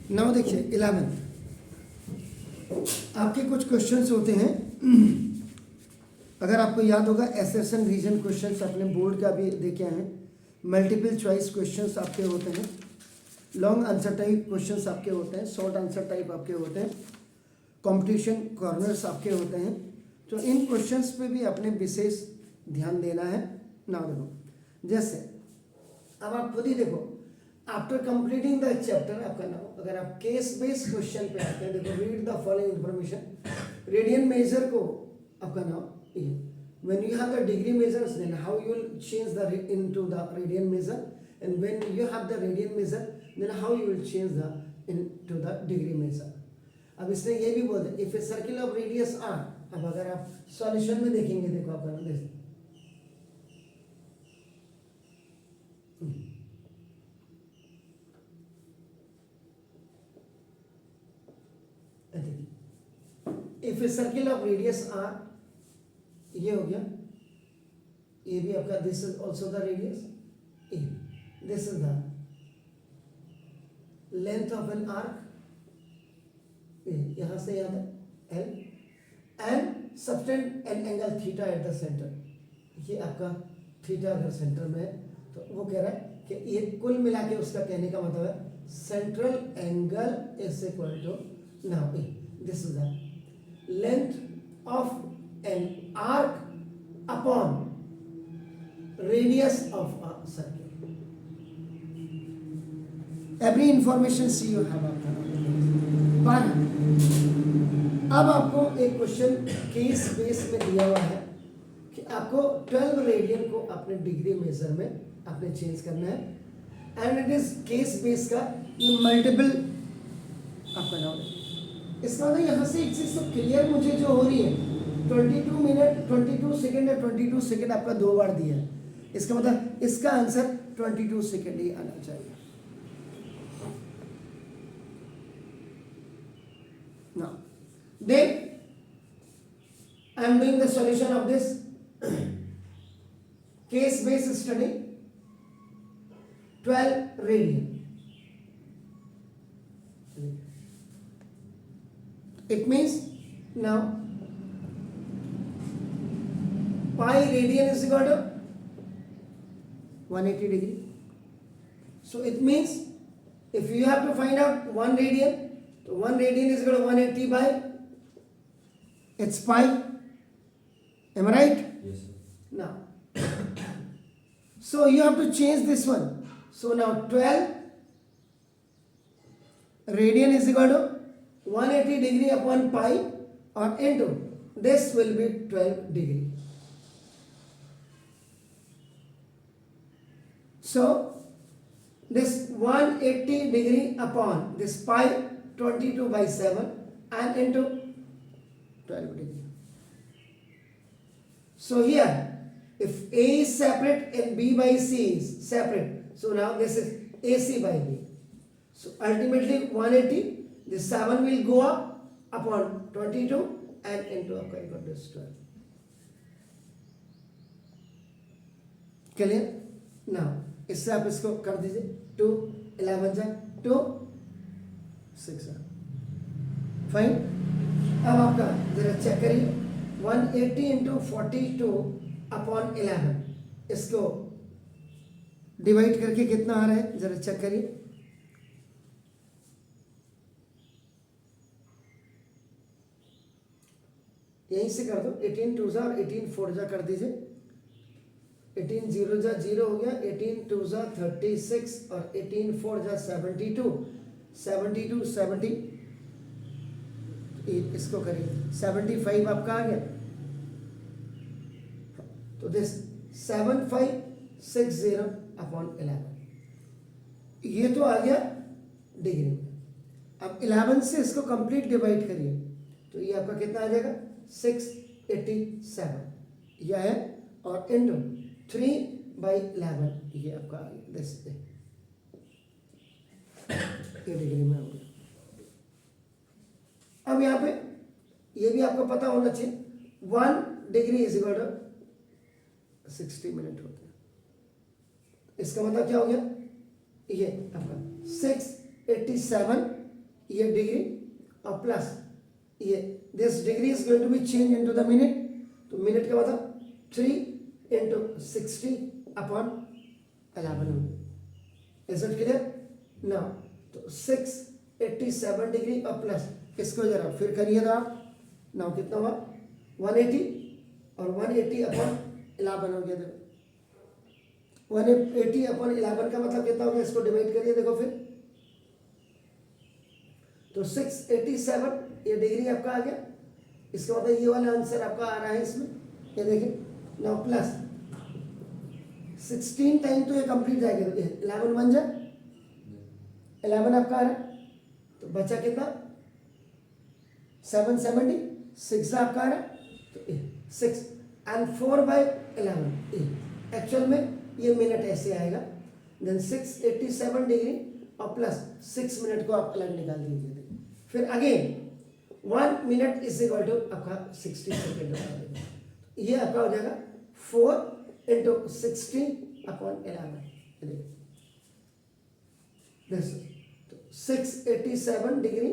Now देखिए 11 आपके कुछ क्वेश्चंस होते हैं। अगर आपको याद होगा एसर्शन रीजन क्वेश्चंस अपने बोर्ड का भी देखे हैं। मल्टीपल चॉइस क्वेश्चंस आपके होते हैं, लॉन्ग आंसर टाइप क्वेश्चंस आपके होते हैं, शॉर्ट आंसर टाइप आपके होते हैं, कंपटीशन कॉर्नर्स आपके होते हैं। तो इन क्वेश्चंस पे भी अपने विशेष ध्यान देना है। ना देखो जैसे अब आप खुद ही देखो, आफ्टर कंप्लीटिंग द चैप्टर आपका नाम, अगर आप केस बेस्ड क्वेश्चन पे आते हैं, देखो read the following information. Radian major को आपका नाम when you have the degree measures, then how you will change the into the radian measure, and when you have the radian measure, then how you will change the into the degree measure. अब इसने ये भी बोल दिया, if a circle of radius r, अब अगर आप solution में देखेंगे, देखो आपका नाम देखो if a circle of radius r, ये हो गया, ये भी आपका this is also the radius A, this is the length of an arc, यहां से यहां तक L, and subtend an angle theta at the centre. ये आपका थीटा अगर सेंटर में है तो वो कह रहा है कि ये कुल मिला के उसका कहने का मतलब है central angle is equal to now this is the length of an arc upon radius of a circle. Every information see you have आपका। पर अब आपको एक क्वेश्चन केस बेस में दिया हुआ है कि आपको 12 रेडियन को अपने डिग्री मेजर में आपने चेंज करना है, and it is case base का मल्टीपल आपका नाम है। इसका मतलब यहाँ से एक चीज तो क्लियर मुझे जो हो रही है, 22 मिनट 22 सेकेंड या 22 सेकेंड आपका 2 बार दिया है, इसका मतलब इसका आंसर 22 सेकेंड ही आना चाहिए। Now, then I am doing the solution of this case-based study, 12 radian. It means now pi radian is equal to 180 degree. So it means if you have to find out 1 radian, so 1 radian is equal to 180 by it's pi. Am I right? Yes, sir. Now, so you have to change this one. So now 12 radian is equal to 180 degree upon pi, or into this will be 12 degree. So this 180 degree upon this pi 22 by 7 and into 12 degree. So here if A is separate and B by C is separate, so now this is AC by B. So ultimately 180, this 7 will go up upon 22 and into आपका this 12. Clear? Now इससे आप इसको कर दीजिए, 2 11 जा 2 6 fine. अब आपका जरा चेक करिए, 180 इंटू 42 अपॉन 11, इसको डिवाइड करके कितना आ रहा है जरा चेक करिए। यहीं से कर दो, 18 2 जा और 18 4 जा कर दीजिए, 18 0 जा 0 हो गया, 18 2 जा 36 और 18 4 जा 72 72 70, इसको करिए 75 आपका आ गया। तो दिस 7560 अपॉन 11, ये तो आ गया डिग्री में। अब 11 से इसको कंप्लीट डिवाइड करिए तो ये आपका कितना आ जाएगा 687 यह है, और इंटू 3 by 11 ये आपका आ गया दिस ये डिग्री में हो गया। अब यहाँ पे ये भी आपको पता होना चाहिए, 1 degree is equal to 60 minute होते हैं। इसका मतलब क्या हो गया, ये आपका 687 ये डिग्री और प्लस ये this degree is going to be change into the minute, तो मिनट का मतलब 3 इंटू 60 अपॉन 11 होगी। Is it clear? नाउ तो 687 डिग्री और प्लस इसको जरा फिर करिएगा आप। नाउ कितना हुआ 180 और 180 अपॉन 11 हो गया। देखो 180 अपॉन 11 का मतलब कितना हो गया, इसको डिवाइड करिए देखो फिर, तो 687 ये डिग्री आपका आ गया। इसका मतलब ये वाला आंसर आपका आ रहा है इसमें, ये देखिए। नाउ प्लस 16 टाइम तो ये कंप्लीट जाएगा, तो 11 बन जाए 11 आपका आ रहा है, तो बचा कितना 770, 6 आपका आ रहा है, तो 6 एंड 4/11 एक्चुअल में ये मिनट ऐसे आएगा। देन 687 डिग्री और प्लस 6 मिनट को आप अलग निकाल दीजिए। फिर again 1 minute is equal to आपका 60 सेकेंड होगा। ये आपका हो जाएगा 4 इंटू 60 अपॉन 11 दिस, तो 687 डिग्री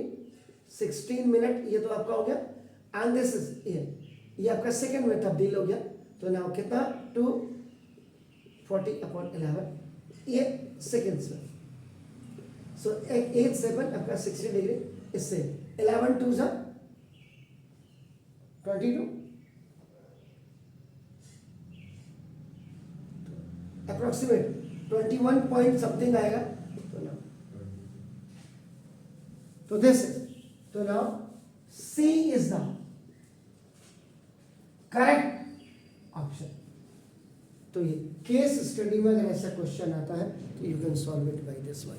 16 मिनट, ये तो आपका हो गया। एंड दिस इज ये आपका सेकेंड में तब्दील हो गया, तो नाउ कितना 240 अपॉन 11 ये सेकेंड्स में। सो 87 आपका 60 डिग्री, इससे 11 2 जा 22 अप्रोक्सीमेट 21 पॉइंट समथिंग आएगा। तो दिस तो now see is the correct option. तो ये केस स्टडी में अगर ऐसा क्वेश्चन आता है तो you can solve it by this one.